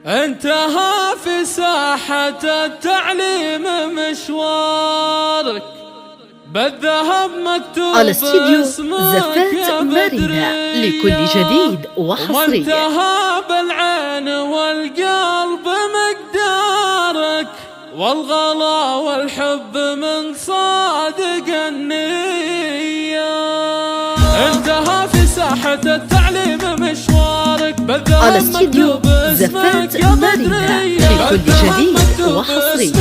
انتهى في ساحة التعليم مشوارك، بالذهب مكتوب على استديو اسمك زفات مارينا لكل جديد وحصري. وانتهى بالعين والقلب مقدارك، والغلا والحب من صادق النية. انتهى في ساحة التعليم مشوارك، على استديو زفات مارينا لكل جديد وحصري.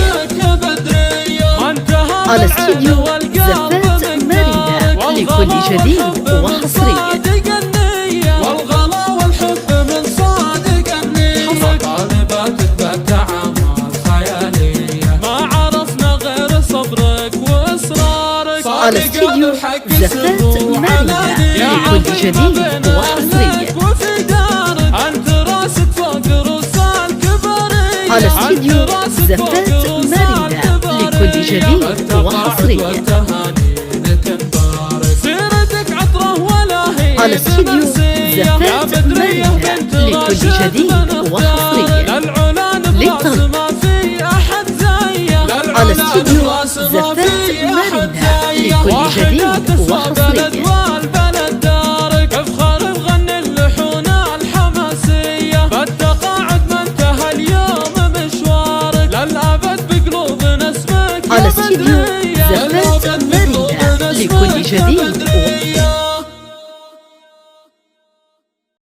على استديو زفات مارينا لكل جديد وحصري. والغلا والحب من صادق النية، طالباتك بالتعامل خيالية، ما عرفنا غير صبرك واصرارك. على استديو زفات مارينا لكل جديد وحصري. انت راسك فوق روس الكبرية، على استديو زفات مارينا لكل جديد وحصري. سيرتك عطره ولا هي على استديو زفات مارينا لكل جديد وحصري. للطلب على استديو زفات